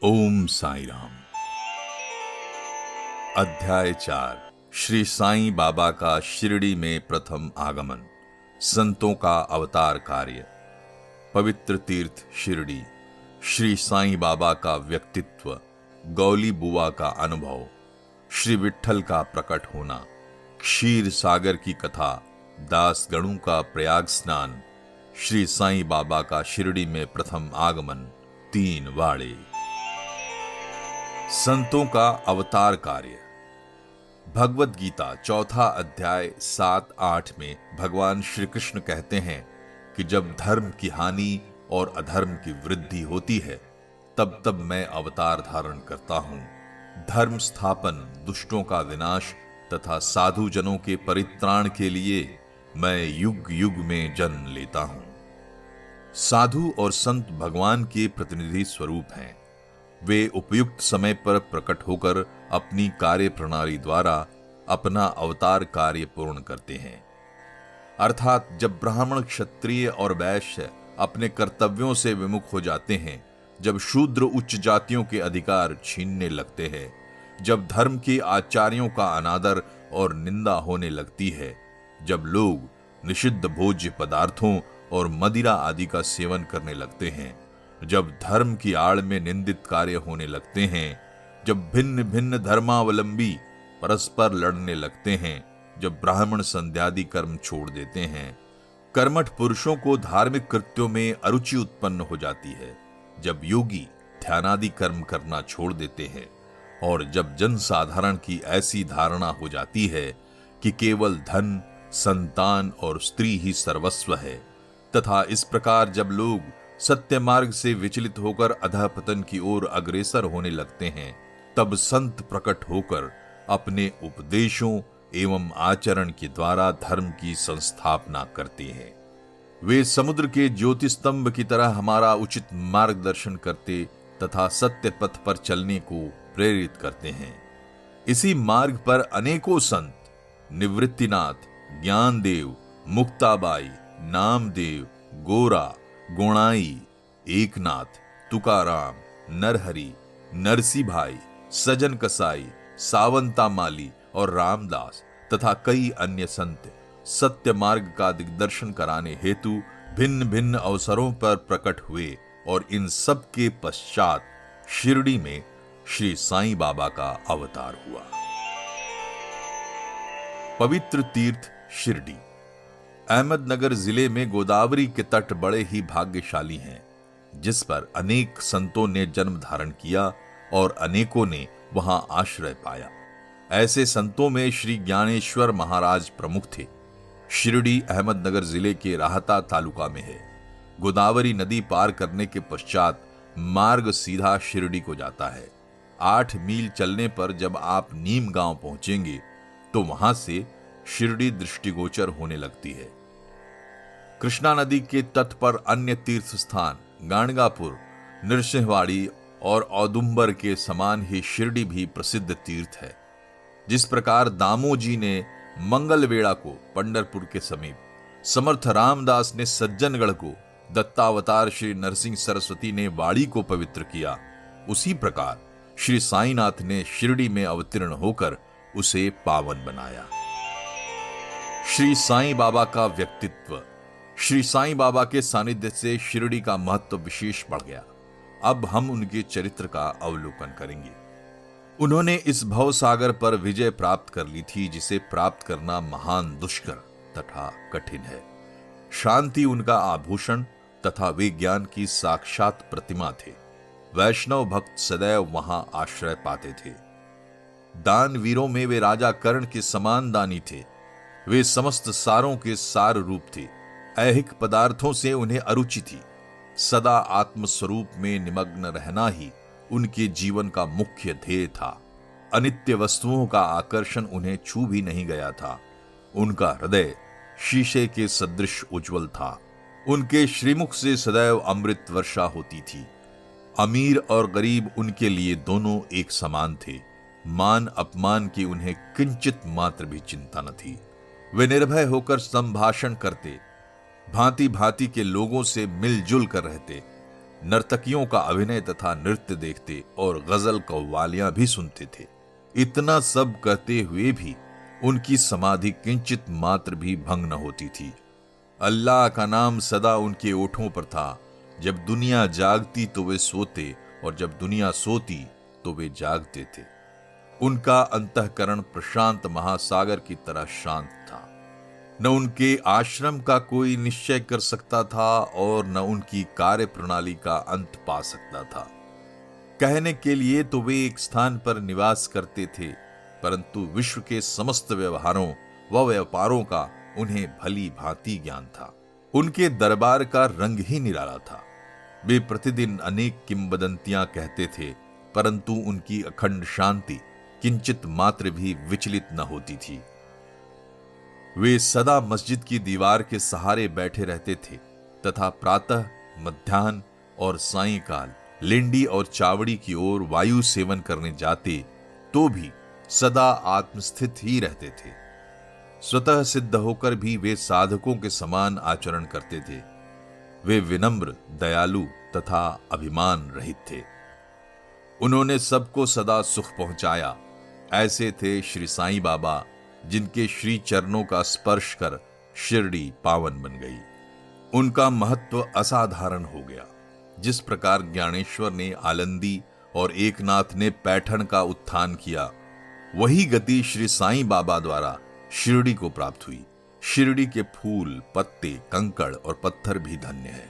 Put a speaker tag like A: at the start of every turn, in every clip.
A: ओम साई राम। अध्याय 4। श्री साईं बाबा का शिरडी में प्रथम आगमन, संतों का अवतार कार्य, पवित्र तीर्थ शिरडी, श्री साईं बाबा का व्यक्तित्व, गौली बुआ का अनुभव, श्री विट्ठल का प्रकट होना, क्षीर सागर की कथा, दास गणों का प्रयाग स्नान, श्री साईं बाबा का शिरडी में प्रथम आगमन, 3 वाड़े। संतों का अवतार कार्य। भगवत गीता चौथा अध्याय 7-8 में भगवान श्री कृष्ण कहते हैं कि जब धर्म की हानि और अधर्म की वृद्धि होती है तब तब मैं अवतार धारण करता हूं। धर्म स्थापन, दुष्टों का विनाश तथा साधु जनों के परित्राण के लिए मैं युग युग में जन्म लेता हूं। साधु और संत भगवान के प्रतिनिधि स्वरूप हैं। वे उपयुक्त समय पर प्रकट होकर अपनी कार्य प्रणाली द्वारा अपना अवतार कार्य पूर्ण करते हैं। अर्थात जब ब्राह्मण, क्षत्रिय और वैश्य अपने कर्तव्यों से विमुख हो जाते हैं, जब शूद्र उच्च जातियों के अधिकार छीनने लगते हैं, जब धर्म के आचार्यों का अनादर और निंदा होने लगती है, जब लोग निषिद्ध भोज्य पदार्थों और मदिरा आदि का सेवन करने लगते हैं, जब धर्म की आड़ में निंदित कार्य होने लगते हैं, जब भिन्न भिन्न धर्मावलंबी परस्पर लड़ने लगते हैं, जब ब्राह्मण संध्यादि कर्म छोड़ देते हैं, कर्मठ पुरुषों को धार्मिक कृत्यों में अरुचि उत्पन्न हो जाती है, जब योगी ध्यानादि कर्म करना छोड़ देते हैं, और जब जन साधारण की ऐसी धारणा हो जाती है कि केवल धन, संतान और स्त्री ही सर्वस्व है, तथा इस प्रकार जब लोग सत्य मार्ग से विचलित होकर अधःपतन की ओर अग्रसर होने लगते हैं, तब संत प्रकट होकर अपने उपदेशों एवं आचरण के द्वारा धर्म की संस्थापना करते हैं। वे समुद्र के ज्योति स्तंभ की तरह हमारा उचित मार्गदर्शन करते तथा सत्य पथ पर चलने को प्रेरित करते हैं। इसी मार्ग पर अनेकों संत, निवृत्तिनाथ, ज्ञानदेव, मुक्ताबाई, नामदेव, गोरा, गोणाई, एकनाथ, तुकाराम, नरहरि, नरसी भाई, सजन कसाई, सावंता माली और रामदास तथा कई अन्य संत सत्य मार्ग का दिग्दर्शन कराने हेतु भिन्न भिन्न अवसरों पर प्रकट हुए, और इन सब के पश्चात शिरडी में श्री साईं बाबा का अवतार हुआ। पवित्र तीर्थ शिरडी। अहमदनगर जिले में गोदावरी के तट बड़े ही भाग्यशाली हैं, जिस पर अनेक संतों ने जन्म धारण किया और अनेकों ने वहां आश्रय पाया। ऐसे संतों में श्री ज्ञानेश्वर महाराज प्रमुख थे। शिरडी अहमदनगर जिले के राहता तालुका में है। गोदावरी नदी पार करने के पश्चात मार्ग सीधा शिरडी को जाता है। 8 मील चलने पर जब आप नीम गांव पहुंचेंगे तो वहां से शिरडी दृष्टिगोचर होने लगती है। कृष्णा नदी के तट पर अन्य तीर्थ स्थान गाणगापुर, नृसिंहवाड़ी और औदुंबर के समान ही शिरडी भी प्रसिद्ध तीर्थ है। जिस प्रकार दामोजी ने मंगलवेड़ा को पंढरपुर के समीप, समर्थ रामदास ने सज्जनगढ़ को, दत्तावतार श्री नरसिंह सरस्वती ने वाड़ी को पवित्र किया, उसी प्रकार श्री साईनाथ ने शिरडी में अवतीर्ण होकर उसे पावन बनाया। श्री साईं बाबा का व्यक्तित्व। श्री साईं बाबा के सानिध्य से शिरडी का महत्व विशेष बढ़ गया। अब हम उनके चरित्र का अवलोकन करेंगे। उन्होंने इस भवसागर पर विजय प्राप्त कर ली थी, जिसे प्राप्त करना महान दुष्कर तथा कठिन है। शांति उनका आभूषण तथा वे ज्ञान की साक्षात प्रतिमा थे। वैष्णव भक्त सदैव वहां आश्रय पाते थे। दान वीरों में वे राजा कर्ण के समान दानी थे। वे समस्त सारों के सार रूप थे। ऐहिक पदार्थों से उन्हें अरुचि थी। सदा आत्मस्वरूप में निमग्न रहना ही उनके जीवन का मुख्य ध्येय था। अनित्य वस्तुओं का आकर्षण उन्हें छू भी नहीं गया था। उनका हृदय शीशे के सदृश उज्जवल था। उनके श्रीमुख से सदैव अमृत वर्षा होती थी। अमीर और गरीब उनके लिए दोनों एक समान थे। मान अपमान की उन्हें किंचित मात्र भी चिंता न थी। वे निर्भय होकर संभाषण करते, भांति भांति के लोगों से मिलजुल कर रहते। नर्तकियों का अभिनय तथा नृत्य देखते और गजल कव्वालियां भी सुनते थे। इतना सब करते हुए भी उनकी समाधि किंचित मात्र भी भंग न होती थी। अल्लाह का नाम सदा उनके ओठों पर था। जब दुनिया जागती तो वे सोते, और जब दुनिया सोती तो वे जागते थे। उनका अंतःकरण प्रशांत महासागर की तरह शांत था। न उनके आश्रम का कोई निश्चय कर सकता था और न उनकी कार्य प्रणाली का अंत पा सकता था। कहने के लिए तो वे एक स्थान पर निवास करते थे, परंतु विश्व के समस्त व्यवहारों व व्यापारों का उन्हें भली भांति ज्ञान था। उनके दरबार का रंग ही निराला था। वे प्रतिदिन अनेक किंवदंतियां कहते थे, परंतु उनकी अखंड शांति किंचित मात्र भी विचलित न होती थी। वे सदा मस्जिद की दीवार के सहारे बैठे रहते थे तथा प्रातः, मध्याह्न और सायंकाल लेंडी और चावड़ी की ओर वायु सेवन करने जाते तो भी सदा आत्मस्थित ही रहते थे। स्वतः सिद्ध होकर भी वे साधकों के समान आचरण करते थे। वे विनम्र, दयालु तथा अभिमान रहित थे। उन्होंने सबको सदा सुख पहुंचाया। ऐसे थे श्री साईं बाबा, जिनके श्री चरणों का स्पर्श कर शिरडी पावन बन गई। उनका महत्व असाधारण हो गया। जिस प्रकार ज्ञानेश्वर ने आलंदी और एकनाथ ने पैठण का उत्थान किया, वही गति श्री साईं बाबा द्वारा शिरडी को प्राप्त हुई। शिरडी के फूल, पत्ते, कंकड़ और पत्थर भी धन्य है,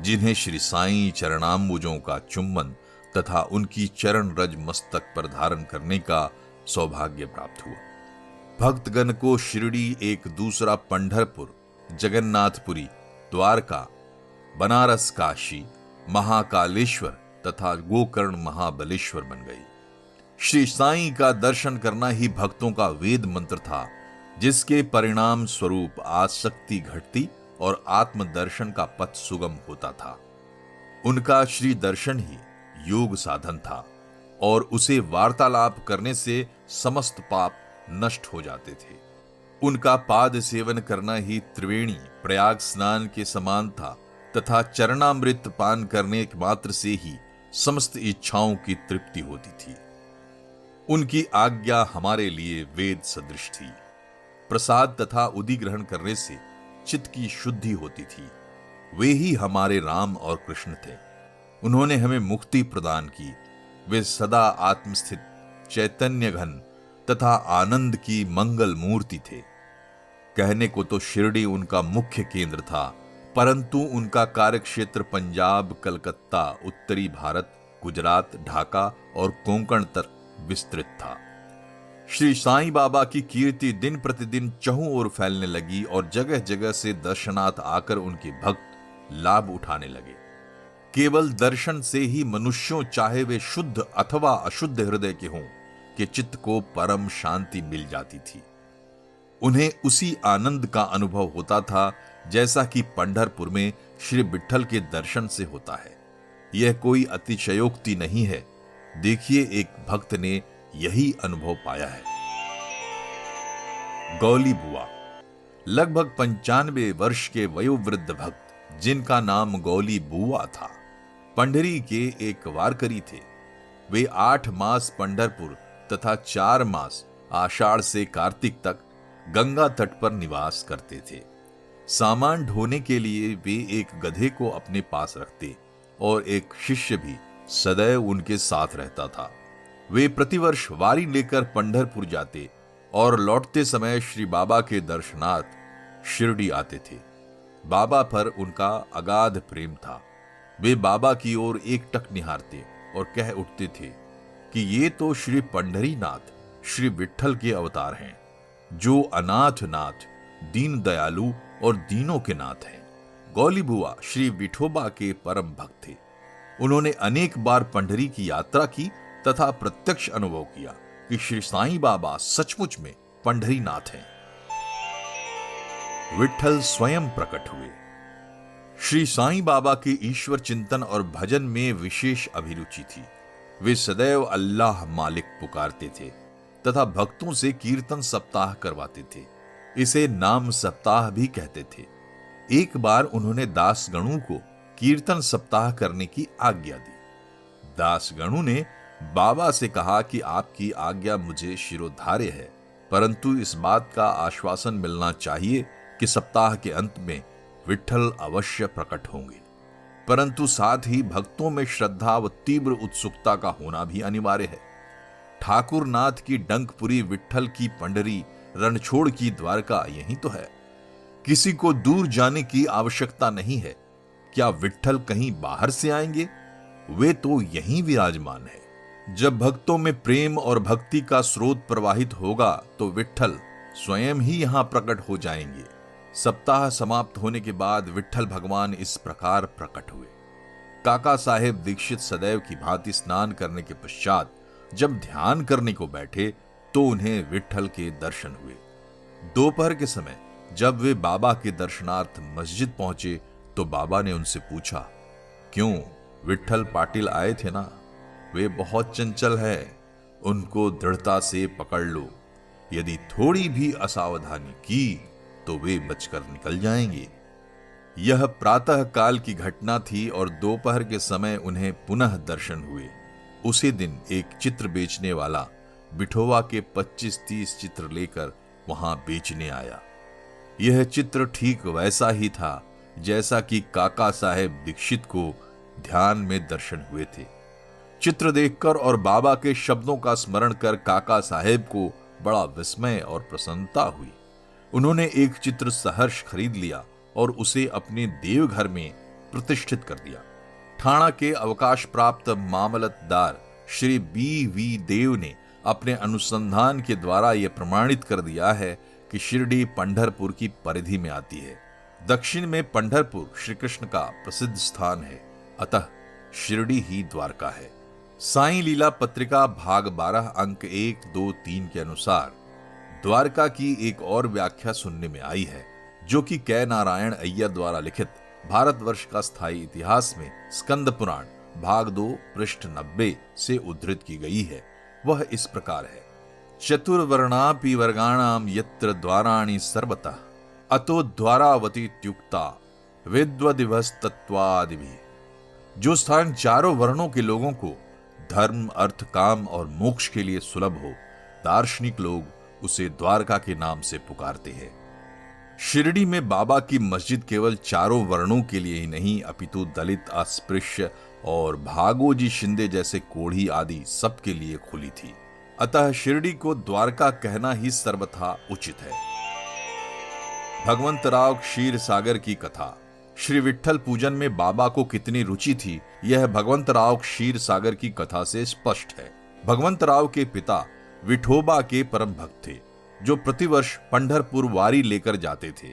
A: जिन्हें श्री साईं चरणाम्बुजों का चुम्बन तथा उनकी चरण रज मस्तक पर धारण करने का सौभाग्य प्राप्त हुआ। भक्तगण को शिरडी एक दूसरा पंढरपुर, जगन्नाथपुरी, द्वारका, बनारस, काशी, महाकालेश्वर तथा गोकर्ण महाबलेश्वर बन गई। श्री साईं का दर्शन करना ही भक्तों का वेद मंत्र था, जिसके परिणाम स्वरूप आसक्ति घटती और आत्मदर्शन का पथ सुगम होता था। उनका श्री दर्शन ही योग साधन था और उसे वार्तालाप करने से समस्त पाप नष्ट हो जाते थे। उनका पाद सेवन करना ही त्रिवेणी प्रयाग स्नान के समान था तथा चरणामृत पान करने मात्र से ही समस्त इच्छाओं की तृप्ति होती थी। उनकी आज्ञा हमारे लिए वेद सदृश थी। प्रसाद तथा उदी ग्रहण करने से चित्त की शुद्धि होती थी। वे ही हमारे राम और कृष्ण थे। उन्होंने हमें मुक्ति प्रदान की। वे सदा आत्मस्थित, चैतन्य घन तथा आनंद की मंगल मूर्ति थे। कहने को तो शिरडी उनका मुख्य केंद्र था, परंतु उनका कार्यक्षेत्र पंजाब, कलकत्ता, उत्तरी भारत, गुजरात, ढाका और कोंकण तक विस्तृत था। श्री साईं बाबा की कीर्ति दिन प्रतिदिन चहुं ओर फैलने लगी और जगह जगह से दर्शनार्थ आकर उनके भक्त लाभ उठाने लगे। केवल दर्शन से ही मनुष्यों, चाहे वे शुद्ध अथवा अशुद्ध हृदय के हों, के चित्त को परम शांति मिल जाती थी। उन्हें उसी आनंद का अनुभव होता था जैसा कि पंढरपुर में श्री विट्ठल के दर्शन से होता है। यह कोई अतिशयोक्ति नहीं है। देखिए, एक भक्त ने यही अनुभव पाया है। गौली बुआ, लगभग 95 वर्ष के वयोवृद्ध भक्त, जिनका नाम गौली बुआ था, पंढरी के एक वारकरी थे। वे 8 मास पंढरपुर तथा 4 मास आषाढ़ से कार्तिक तक गंगा तट पर निवास करते थे। सामान ढोने के लिए वे एक गधे को अपने पास रखते और एक शिष्य भी सदैव उनके साथ रहता था। वे प्रतिवर्ष वारी लेकर पंढरपुर जाते और लौटते समय श्री बाबा के दर्शनार्थ शिरडी आते थे। बाबा पर उनका अगाध प्रेम था। वे बाबा की ओर एकटक निहारते और कह उठते थे कि ये तो श्री पंढरीनाथ, श्री विट्ठल के अवतार हैं, जो अनाथ नाथ, दीन दयालु और दीनों के नाथ हैं। गौली बुआ श्री विठोबा के परम भक्त थे। उन्होंने अनेक बार पंढरी की यात्रा की तथा प्रत्यक्ष अनुभव किया कि श्री साईं बाबा सचमुच में पंढरीनाथ हैं। विट्ठल स्वयं प्रकट हुए। श्री साईं बाबा के ईश्वर चिंतन और भजन में विशेष अभिरुचि थी। वे सदैव अल्लाह मालिक पुकारते थे तथा भक्तों से कीर्तन सप्ताह करवाते थे। इसे नाम सप्ताह भी कहते थे। एक बार उन्होंने दासगणों को कीर्तन सप्ताह करने की आज्ञा दी। दास गणु ने बाबा से कहा कि आपकी आज्ञा मुझे शिरोधार्य है, परंतु इस बात का आश्वासन मिलना चाहिए कि सप्ताह के अंत में विट्ठल अवश्य प्रकट होंगे। परंतु साथ ही भक्तों में श्रद्धा व तीव्र उत्सुकता का होना भी अनिवार्य है। ठाकुर नाथ की डंकपुरी, विट्ठल की पंडरी, रणछोड़ की द्वारका यही तो है। किसी को दूर जाने की आवश्यकता नहीं है। क्या विट्ठल कहीं बाहर से आएंगे? वे तो यहीं विराजमान है। जब भक्तों में प्रेम और भक्ति का स्रोत प्रवाहित होगा तो विट्ठल स्वयं ही यहां प्रकट हो जाएंगे। सप्ताह समाप्त होने के बाद विट्ठल भगवान इस प्रकार प्रकट हुए। काका साहेब दीक्षित सदैव की भांति स्नान करने के पश्चात जब ध्यान करने को बैठे तो उन्हें विट्ठल के दर्शन हुए। दोपहर के समय जब वे बाबा के दर्शनार्थ मस्जिद पहुंचे तो बाबा ने उनसे पूछा, क्यों, विट्ठल पाटिल आए थे ना? वे बहुत चंचल है, उनको दृढ़ता से पकड़ लो। यदि थोड़ी भी असावधानी की तो वे बचकर निकल जाएंगे। यह प्रातः काल की घटना थी और दोपहर के समय उन्हें पुनः दर्शन हुए। उसी दिन एक चित्र बेचने वाला विठोबा के 25-30 चित्र लेकर वहां बेचने आया। यह चित्र ठीक वैसा ही था जैसा कि काका साहेब दीक्षित को ध्यान में दर्शन हुए थे। चित्र देखकर और बाबा के शब्दों का स्मरण कर काका साहेब को बड़ा विस्मय और प्रसन्नता हुई। उन्होंने एक चित्र सहर्ष खरीद लिया और उसे अपने देवघर में प्रतिष्ठित कर दिया। ठाणा के अवकाश प्राप्त मामलतदार श्री B.V. देव ने अपने अनुसंधान के द्वारा यह प्रमाणित कर दिया है कि शिरडी पंढरपुर की परिधि में आती है। दक्षिण में पंढरपुर श्री कृष्ण का प्रसिद्ध स्थान है, अतः शिरडी ही द्वारका है। साईं लीला पत्रिका भाग 12 अंक 1, 2, 3 के अनुसार द्वारका की एक और व्याख्या सुनने में आई है, जो कि कै नारायण अय्यर द्वारा लिखित भारतवर्ष का स्थायी इतिहास में स्कंद पुराण भाग 2 पृष्ठ 90 से उद्धृत की गई है। वह इस प्रकार है, चतुर्वर्णापि वर्गाणाम यत्र द्वाराणि सर्वतः अतो द्वारावतीत्युक्ता विद्वदिवस्तत्वादिभिः। जो स्थान चारों वर्णों के लोगों को धर्म, अर्थ, काम और मोक्ष के लिए सुलभ हो, दार्शनिक लोग उसे द्वारका के नाम से पुकारते हैं। शिरडी में बाबा की मस्जिद केवल चारों वर्णों के लिए ही नहीं, अपितु दलित, अस्पृश्य और भागोजी शिंदे जैसे कोढ़ी आदि सबके लिए खुली थी। अतः शिरडी को द्वारका कहना ही सर्वथा उचित है। भगवंतराव क्षीर सागर की कथा। श्री विट्ठल पूजन में बाबा को कितनी रुचि थी, यह भगवंतराव क्षीर सागर की कथा से स्पष्ट है। भगवंतराव के पिता विठोबा के परम भक्त थे, जो प्रतिवर्ष पंढरपुर वारी लेकर जाते थे।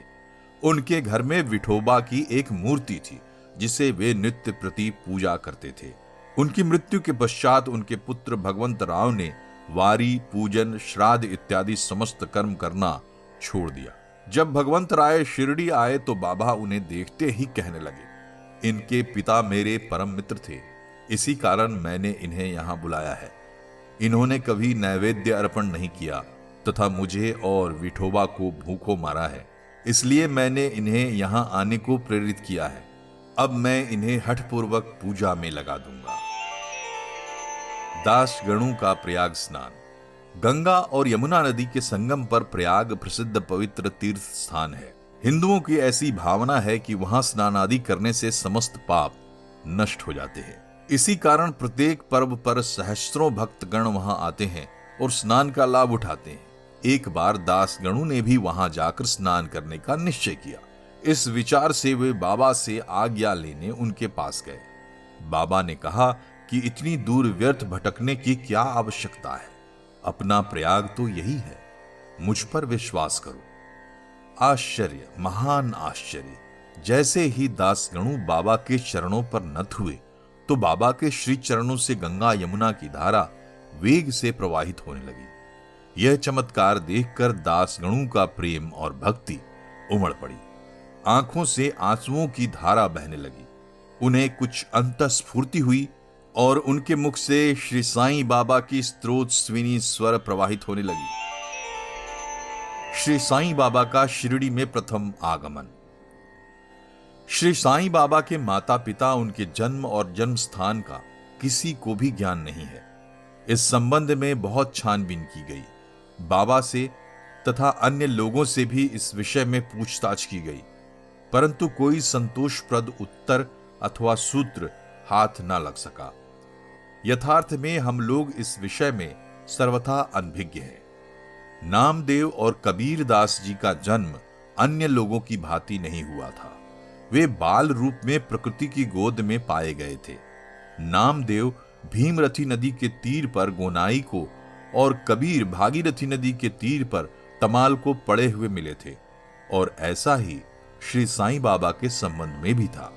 A: उनके घर में विठोबा की एक मूर्ति थी, जिसे वे नित्य प्रति पूजा करते थे। उनकी मृत्यु के पश्चात उनके पुत्र भगवंतराव ने वारी, पूजन, श्राद्ध इत्यादि समस्त कर्म करना छोड़ दिया। जब भगवंतराय शिरडी आए तो बाबा उन्हें देखते ही कहने लगे, इनके पिता मेरे परम मित्र थे, इसी कारण मैंने इन्हें यहां बुलाया है। इन्होंने कभी नैवेद्य अर्पण नहीं किया तथा मुझे और विठोबा को भूखों मारा है, इसलिए मैंने इन्हें यहां आने को प्रेरित किया है। अब मैं इन्हें हठपूर्वक पूजा में लगा दूंगा। दास गणु का प्रयाग स्नान। गंगा और यमुना नदी के संगम पर प्रयाग प्रसिद्ध पवित्र तीर्थ स्थान है। हिंदुओं की ऐसी भावना है कि वहां स्नान आदि करने से समस्त पाप नष्ट हो जाते हैं। इसी कारण प्रत्येक पर्व पर सहस्त्रों भक्तगण वहां आते हैं और स्नान का लाभ उठाते हैं। एक बार दास गणु ने भी वहां जाकर स्नान करने का निश्चय किया। इस विचार से वे बाबा से आज्ञा लेने उनके पास गए। बाबा ने कहा कि इतनी दूर व्यर्थ भटकने की क्या आवश्यकता है, अपना प्रयाग तो यही है, मुझ पर विश्वास करो। आश्चर्य, महान आश्चर्य। जैसे ही दास गणु बाबा के चरणों पर नत हुए तो बाबा के श्री चरणों से गंगा यमुना की धारा वेग से प्रवाहित होने लगी। यह चमत्कार देखकर दास गणु का प्रेम और भक्ति उमड़ पड़ी। आंखों से आंसुओं की धारा बहने लगी। उन्हें कुछ अंतस्फूर्ति हुई और उनके मुख से श्री साईं बाबा की स्तोत्रस्विनी स्वर प्रवाहित होने लगी। श्री साईं बाबा का शिरडी में प्रथम आगमन। श्री साईं बाबा के माता पिता, उनके जन्म और जन्म स्थान का किसी को भी ज्ञान नहीं है। इस संबंध में बहुत छानबीन की गई। बाबा से तथा अन्य लोगों से भी इस विषय में पूछताछ की गई, परंतु कोई संतोषप्रद उत्तर अथवा सूत्र हाथ न लग सका। यथार्थ में हम लोग इस विषय में सर्वथा अनभिज्ञ हैं। नामदेव और कबीर दास जी का जन्म अन्य लोगों की भांति नहीं हुआ था। वे बाल रूप में प्रकृति की गोद में पाए गए थे। नामदेव भीमरथी नदी के तीर पर गोनाई को और कबीर भागीरथी नदी के तीर पर तमाल को पड़े हुए मिले थे, और ऐसा ही श्री साईं बाबा के संबंध में भी था।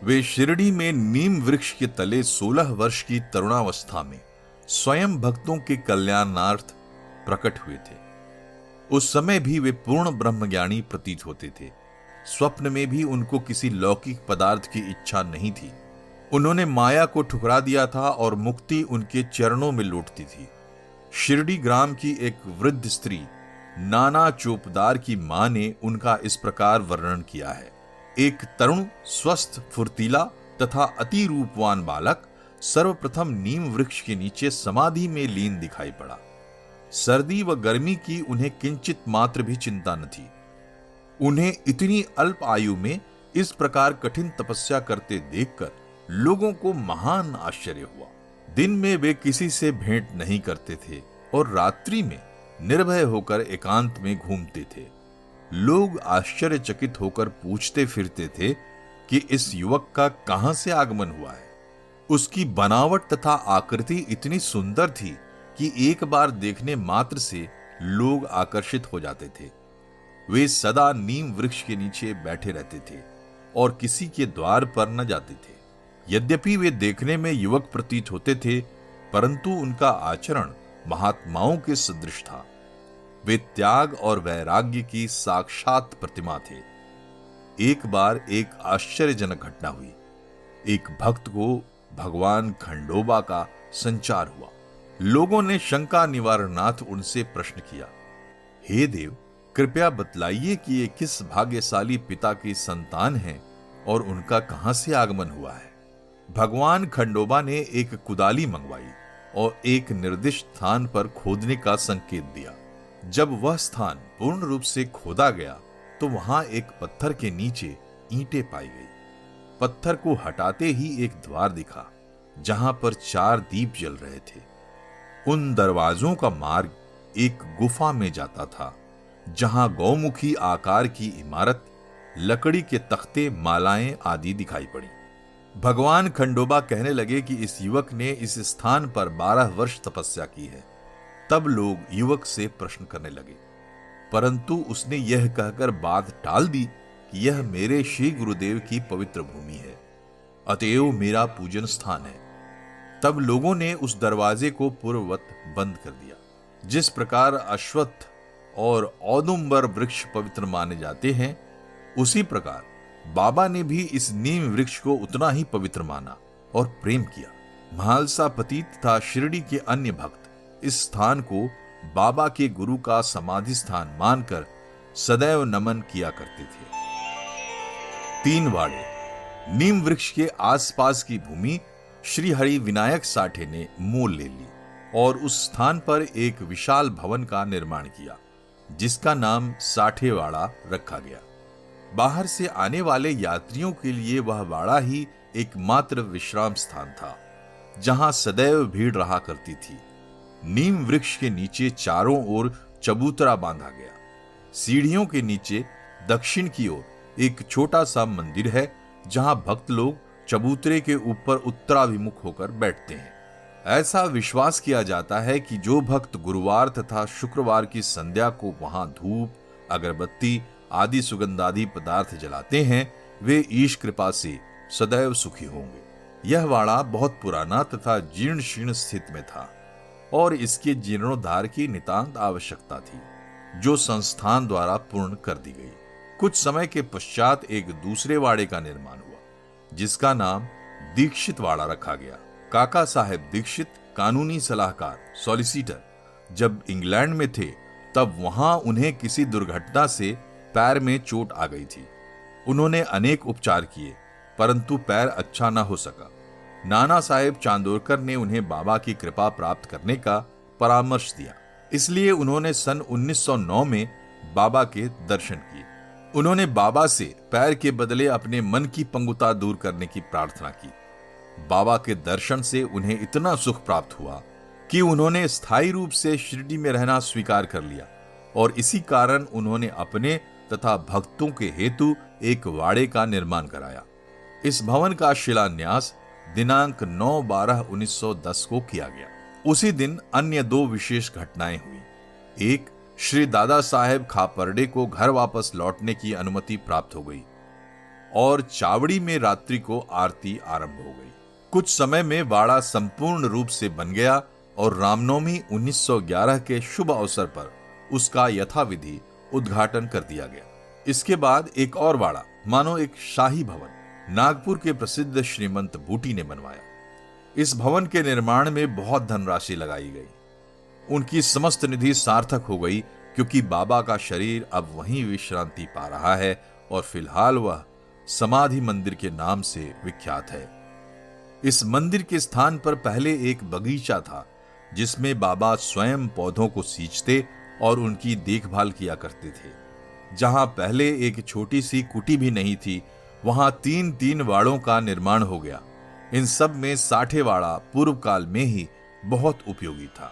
A: वे शिरडी में नीम वृक्ष के तले 16 वर्ष की तरुणावस्था में स्वयं भक्तों के कल्याणार्थ प्रकट हुए थे। उस समय भी वे पूर्ण ब्रह्मज्ञानी प्रतीत होते थे। स्वप्न में भी उनको किसी लौकिक पदार्थ की इच्छा नहीं थी। उन्होंने माया को ठुकरा दिया था और मुक्ति उनके चरणों में लौटती थी। शिरडी ग्राम की एक वृद्ध स्त्री नाना चोपदार की मां ने उनका इस प्रकार वर्णन किया है। एक तरुण, स्वस्थ, फुर्तीला तथा अति रूपवान बालक सर्वप्रथम नीम वृक्ष के नीचे समाधि में लीन दिखाई पड़ा। सर्दी व गर्मी की उन्हें किंचित मात्र भी चिंता न थी। उन्हें इतनी अल्प आयु में इस प्रकार कठिन तपस्या करते देखकर लोगों को महान आश्चर्य हुआ। दिन में वे किसी से भेंट नहीं करते थे और रात्रि में निर्भय होकर एकांत में घूमते थे। लोग आश्चर्यचकित होकर पूछते फिरते थे कि इस युवक का कहां से आगमन हुआ है। उसकी बनावट तथा आकृति इतनी सुंदर थी कि एक बार देखने मात्र से लोग आकर्षित हो जाते थे। वे सदा नीम वृक्ष के नीचे बैठे रहते थे और किसी के द्वार पर न जाते थे। यद्यपि वे देखने में युवक प्रतीत होते थे, परंतु उनका आचरण महात्माओं के सदृश था। वे त्याग और वैराग्य की साक्षात प्रतिमा थे। एक बार एक आश्चर्यजनक घटना हुई। एक भक्त को भगवान खंडोबा का संचार हुआ। लोगों ने शंका निवारणार्थ उनसे प्रश्न किया, हे देव, कृपया बतलाइए कि ये किस भाग्यशाली पिता की संतान हैं और उनका कहां से आगमन हुआ है। भगवान खंडोबा ने एक कुदाली मंगवाई और एक निर्दिष्ट स्थान पर खोदने का संकेत दिया। जब वह स्थान पूर्ण रूप से खोदा गया तो वहां एक पत्थर के नीचे ईंटें पाई गई। पत्थर को हटाते ही एक द्वार दिखा जहां पर 4 दीप जल रहे थे। उन दरवाजों का मार्ग एक गुफा में जाता था, जहां गौमुखी आकार की इमारत, लकड़ी के तख्ते, मालाएं आदि दिखाई पड़ी। भगवान खंडोबा कहने लगे कि इस युवक ने इस स्थान पर 12 वर्ष तपस्या की है। तब लोग युवक से प्रश्न करने लगे, परंतु उसने यह कहकर बात टाल दी कि यह मेरे श्री गुरुदेव की पवित्र भूमि है, अतएव मेरा पूजन स्थान है। तब लोगों ने उस दरवाजे को पूर्ववत बंद कर दिया। जिस प्रकार अश्वत्थ और औदुंबर वृक्ष पवित्र माने जाते हैं, उसी प्रकार बाबा ने भी इस नीम वृक्ष को उतना ही पवित्र माना और प्रेम किया। म्हालसा पतित तथा शिरडी के अन्य भक्त इस स्थान को बाबा के गुरु का समाधि स्थान मानकर सदैव नमन किया करते थे। 3 वाड़े। नीम वृक्ष के आसपास की भूमि श्री हरि विनायक साठे ने मोल ले ली और उस स्थान पर एक विशाल भवन का निर्माण किया, जिसका नाम साठेवाड़ा रखा गया। बाहर से आने वाले यात्रियों के लिए वह वाड़ा ही एकमात्र विश्राम स्थान था, जहां सदैव भीड़ रहा करती थी। नीम वृक्ष के नीचे चारों ओर चबूतरा बांधा गया। सीढ़ियों के नीचे दक्षिण की ओर एक छोटा सा मंदिर है, जहां भक्त लोग चबूतरे के ऊपर उत्तराभिमुख होकर बैठते हैं। ऐसा विश्वास किया जाता है कि जो भक्त गुरुवार तथा शुक्रवार की संध्या को वहां धूप, अगरबत्ती आदि सुगंधादि पदार्थ जलाते हैं, वे ईश कृपा से सदैव सुखी होंगे। यह वाड़ा बहुत पुराना तथा जीर्ण शीर्ण स्थिति में था और इसके जीर्णोद्धार की नितांत आवश्यकता थी, जो संस्थान द्वारा पूर्ण कर दी गई। कुछ समय के पश्चात एक दूसरे वाड़े का निर्माण हुआ, जिसका नाम दीक्षित वाड़ा रखा गया। काका साहेब दीक्षित, कानूनी सलाहकार, सॉलिसिटर, जब इंग्लैंड में थे तब वहां उन्हें किसी दुर्घटना से पैर में चोट आ गई थी। उन्होंने अनेक उपचार किए, परंतु पैर अच्छा न हो सका। नाना साहेब चांदोरकर ने उन्हें बाबा की कृपा प्राप्त करने का परामर्श दिया, इसलिए उन्होंने सन 1909 में बाबा के दर्शन किए। उन्होंने बाबा से पैर के बदले अपने मन की पंगुता दूर करने की प्रार्थना की। बाबा के दर्शन से उन्हें इतना सुख प्राप्त हुआ कि उन्होंने स्थायी रूप से शिरडी में रहना स्वीकार कर लिया, और इसी कारण उन्होंने अपने तथा भक्तों के हेतु एक वाड़े का निर्माण कराया। इस भवन का शिलान्यास दिनांक 9/12/1910 को किया गया। उसी दिन अन्य दो विशेष घटनाएं हुई। एक, श्री दादा साहेब खापर्डे को घर वापस लौटने की अनुमति प्राप्त हो गई और चावड़ी में रात्रि को आरती आरंभ हो गई। कुछ समय में वाड़ा संपूर्ण रूप से बन गया और रामनवमी 1911 के शुभ अवसर पर उसका यथाविधि उद्घाटन कर दिया गया। इसके बाद एक और वाड़ा, मानो एक शाही भवन, नागपुर के प्रसिद्ध श्रीमंत बूटी ने बनवाया। इस भवन के निर्माण में बहुत धनराशि लगाई गई। उनकी समस्त निधि सार्थक हो गई, क्योंकि बाबा का शरीर अब वहीं विश्रांति पा रहा है और फिलहाल वह समाधि मंदिर के नाम से विख्यात है। इस मंदिर के स्थान पर पहले एक बगीचा था, जिसमें बाबा स्वयं पौधों को सींचते और उनकी देखभाल किया करते थे। जहां पहले एक छोटी सी कुटी भी नहीं थी, वहां 3-3 वाड़ों का निर्माण हो गया। इन सब में साठे वाड़ा पूर्व काल में ही बहुत उपयोगी था।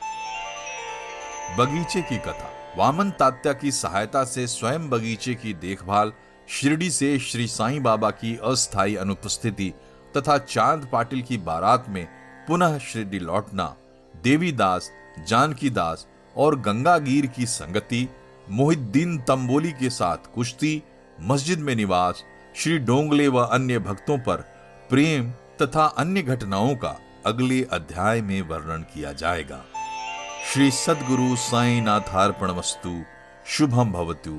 A: बगीचे की कथा। वामन तात्या की सहायता से स्वयं बगीचे की देखभाल, शिरडी से श्री साईं बाबा की अस्थायी अनुपस्थिति तथा चांद पाटिल की बारात में पुनः शिरडी लौटना, देवीदास, जानकीदास और गंगागीर की संगति, मोहिद्दीन तंबोली के साथ कुश्ती, मस्जिद में निवास, श्री डोंगले व अन्य भक्तों पर प्रेम तथा अन्य घटनाओं का अगले अध्याय में वर्णन किया जाएगा। श्री सद्गुरु साईनाथार्पणमस्तु। शुभम भवतु।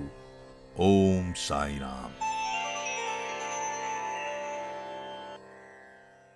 A: ओम साई राम।